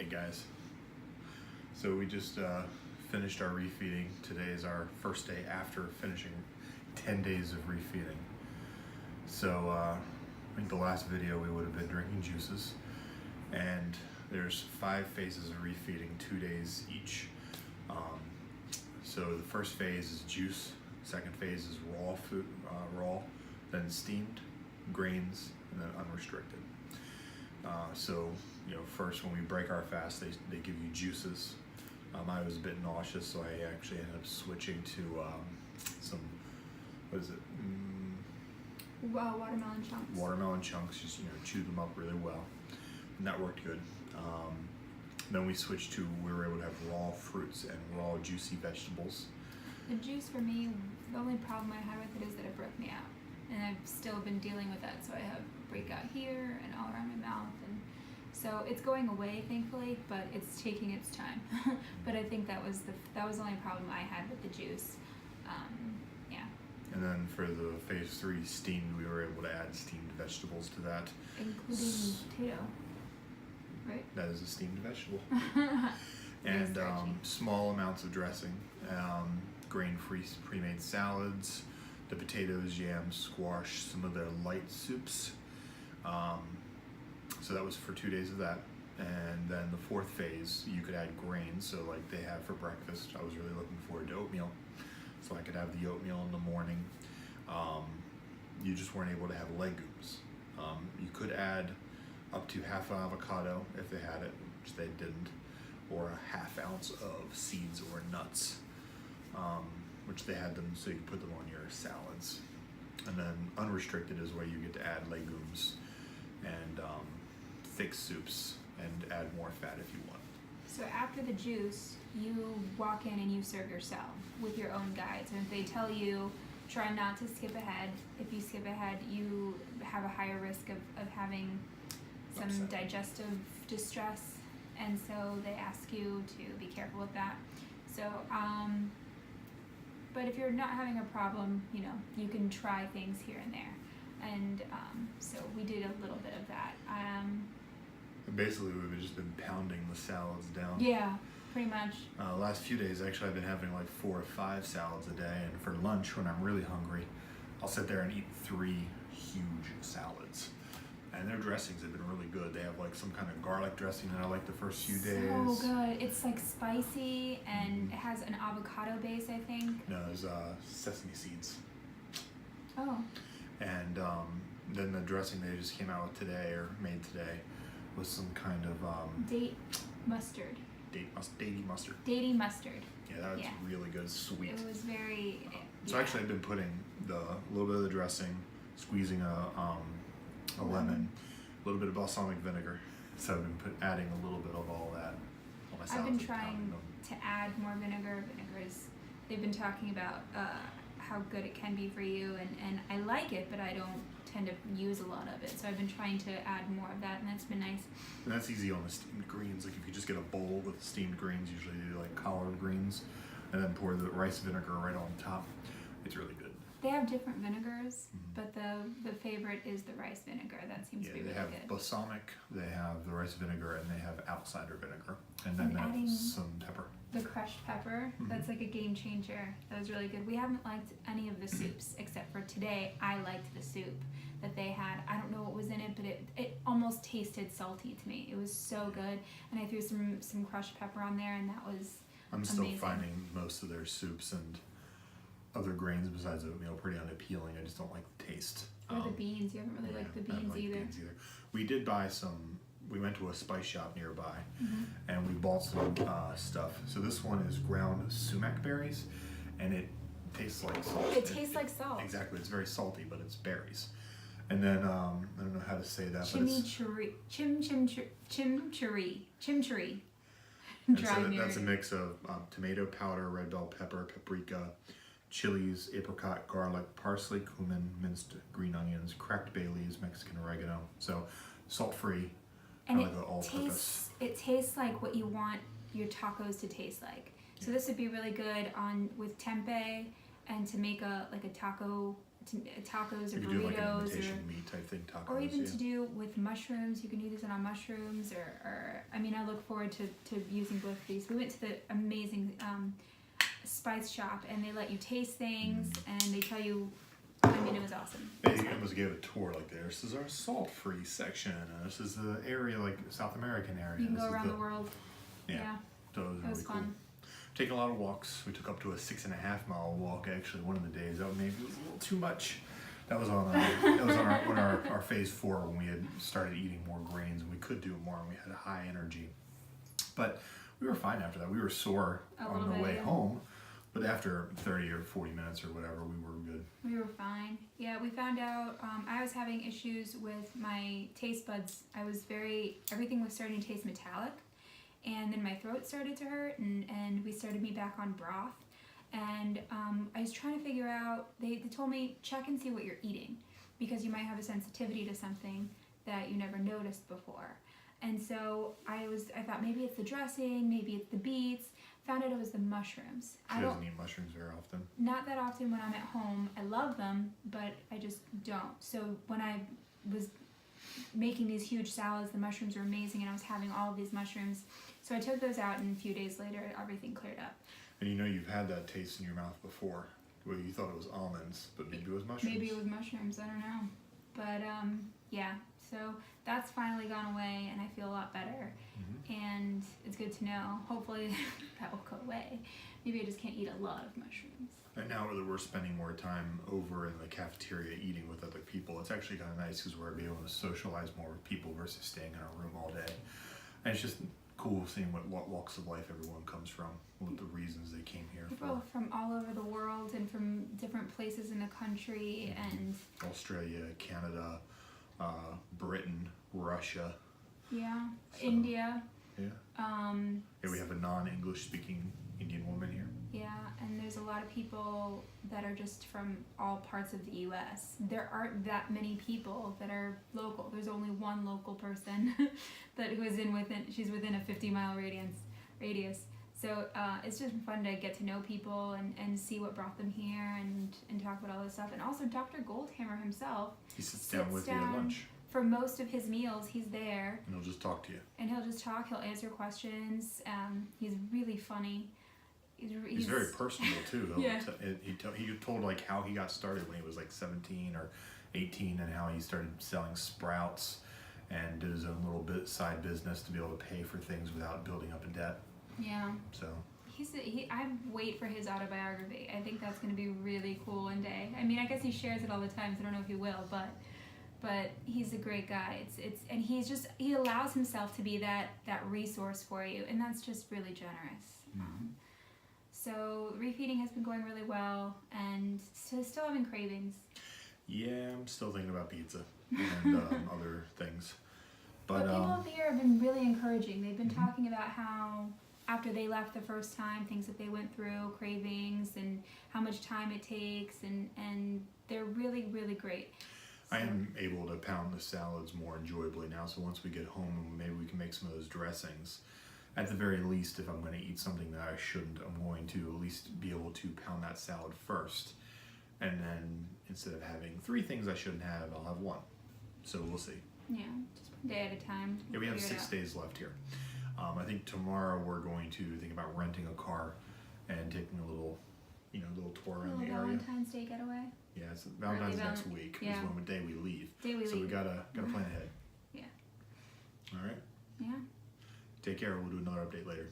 Hey guys, so we just finished our refeeding. Today is our first day after finishing 10 days of refeeding. So I think the last video we would have been drinking juices, and there's 5 phases of refeeding, 2 days each. So the first phase is juice, second phase is raw food, then steamed, grains, and then unrestricted. So, first when we break our fast, they give you juices. I was a bit nauseous, so I actually ended up switching to some, Watermelon chunks. Watermelon chunks, just, chew them up really well. And that worked good. Then we switched to, we were able to have raw fruits and raw juicy vegetables. The juice for me, the only problem I had with it is that it broke me out. And I've still been dealing with that, so I have breakout here and all around my mouth. And so it's going away, thankfully, but it's taking its time. But I think that was the only problem I had with the juice. Yeah. And then for the phase 3 steamed, we were able to add steamed vegetables to that. Including potato, right? That is a steamed vegetable. Very And starchy. small amounts of dressing, grain-free pre-made salads, the potatoes, yams, squash, some of their light soups. So that was for 2 days of that. And then the 4th phase, you could add grains. So like they have for breakfast, I was really looking forward to oatmeal. So I could have the oatmeal in the morning. You just weren't able to have legumes. You could add up to half an avocado if they had it, which they didn't, or a half ounce of seeds or nuts, which they had them, so you could put them on your salads. And then unrestricted is where you get to add legumes and thick soups and add more fat if you want. So after the juice, you walk in and you serve yourself with your own guides. And if they tell you, try not to skip ahead. If you skip ahead, you have a higher risk of having some Upset. digestive distress. And so they ask you to be careful with that. So, but if you're not having a problem, you can try things here and there. And so we did a little bit of that. Basically, we've just been pounding the salads down. Yeah, pretty much. Last few days, actually, I've been having like 4 or 5 salads a day, and for lunch, when I'm really hungry, I'll sit there and eat 3 huge salads. And their dressings have been really good. They have like some kind of garlic dressing that I like the first few days. So good. It's like spicy and it has an avocado base, I think. No, there's sesame seeds. Oh. And then the dressing they just came out with today, or made today, was some kind of Date mustard. datey mustard. Datey mustard. Yeah, that was Yeah. really good, sweet. It was very. So actually, I've been putting a little bit of the dressing, squeezing a lemon, a little bit of balsamic vinegar. So I've been adding a little bit of all that on my salads. I've been and pounding trying them. to add more vinegar. They've been talking about how good it can be for you, and I like it, but I don't tend to use a lot of it. So I've been trying to add more of that, and that's been nice. And that's easy on the steamed greens. Like if you just get a bowl with steamed greens, usually they do like collard greens, and then pour the rice vinegar right on top. It's really good. They have different vinegars, but the favorite is the rice vinegar. That seems to be they really have good. balsamic, they have the rice vinegar, and they have apple cider vinegar, and I'm then adding some pepper. The crushed pepper, that's like a game changer. That was really good. We haven't liked any of the soups except for today. I liked the soup that they had. I don't know what was in it, but it almost tasted salty to me. It was so good, and I threw some crushed pepper on there, and that was I'm still amazing. finding most of their soups and other grains besides oatmeal pretty unappealing. I just don't like the taste. Or the beans. You haven't really liked the I don't beans like either. beans either. We did buy some. We went to a spice shop nearby, Mm-hmm. and we bought some stuff. So this one is ground sumac berries, and it tastes like salt. It tastes like salt. Exactly, it's very salty, but it's berries. And then I don't know how to say that, but it's Chimichurri. and so that's a mix of tomato powder, red bell pepper, paprika, chilies, apricot, garlic, parsley, cumin, minced green onions, cracked bay leaves, Mexican oregano. So salt-free. And like an all-purpose. it tastes like what you want your tacos to taste like. So this would be really good with tempeh, and to make a taco tacos or You could do like an burritos imitation meat type thing, tacos. or even yeah. to do with mushrooms. You can use it on mushrooms or I mean, I look forward to using both of these. We went to the amazing spice shop and they let you taste things and they tell you, I mean, it was awesome. They almost gave a tour like this is our salt-free section. This is the area like South American area. You can this go is around the world. Yeah. So it was It really was cool. fun. Taking a lot of walks. We took up to a 6.5 mile walk actually one of the days. That maybe was a little too much. That was on our phase 4 when we had started eating more grains and we could do more and we had a high energy. But we were fine after that. We were sore A on little the bit, way yeah. home, but after 30 or 40 minutes or whatever, we were good. We were fine. Yeah, we found out I was having issues with my taste buds. Everything was starting to taste metallic. And then my throat started to hurt and we started me back on broth. And I was trying to figure out, they told me check and see what you're eating because you might have a sensitivity to something that you never noticed before. And so I thought maybe it's the dressing, maybe it's the beets. Found out it was the mushrooms. She doesn't eat mushrooms very often. Not that often when I'm at home. I love them, but I just don't. So when I was making these huge salads, the mushrooms were amazing and I was having all of these mushrooms. So I took those out and a few days later everything cleared up. And you know you've had that taste in your mouth before. Well, you thought it was almonds, but maybe it was mushrooms. Maybe it was mushrooms, I don't know. But yeah, so that's finally gone away and I feel a lot better. And it's good to know. Hopefully that will go away. Maybe I just can't eat a lot of mushrooms. And now that we're spending more time over in the cafeteria eating with other people, it's actually kind of nice because we're able to socialize more with people versus staying in our room all day. And it's just cool seeing what walks of life everyone comes from, what the reasons they came here People from all over the world and from different places in the country and Australia, Canada, Britain, Russia. yeah, So, India. Yeah. Yeah, we have a non-English speaking Indian woman here. Yeah, and there's a lot of people that are just from all parts of the U.S. There aren't that many people that are local. There's only one local person she's within a 50-mile radius. So it's just fun to get to know people and see what brought them here and talk about all this stuff. And also Dr. Goldhammer himself He sits down with you at lunch. For most of his meals, he's there. And he'll just talk to you. And he'll just talk, he'll answer questions. He's really funny. He's very personable too. Yeah. He told like how he got started when he was like 17 or 18 and how he started selling Sprouts and did his own little side business to be able to pay for things without building up a debt. Yeah. So I wait for his autobiography. I think that's going to be really cool one day. I mean, I guess he shares it all the time, so I don't know if he will, but he's a great guy. And he allows himself to be that resource for you, and that's just really generous. Mm-hmm. So refeeding has been going really well, and still having cravings. Yeah, I'm still thinking about pizza and other things. But people here have been really encouraging. They've been talking about how after they left the first time, things that they went through, cravings, and how much time it takes, and they're really, really great. I am able to pound the salads more enjoyably now, so once we get home, maybe we can make some of those dressings. At the very least, if I'm going to eat something that I shouldn't, I'm going to at least be able to pound that salad first. And then instead of having 3 things I shouldn't have, I'll have 1. So we'll see. Yeah, just one day at a time. Yeah, we have Figure it 6 out. days left here. I think tomorrow we're going to think about renting a car and taking a little tour around the area. Valentine's Day getaway. Yeah, it's Valentine's Early next week yeah. is when day we leave. So we gotta plan ahead. Yeah. All right. Yeah. Take care. We'll do another update later.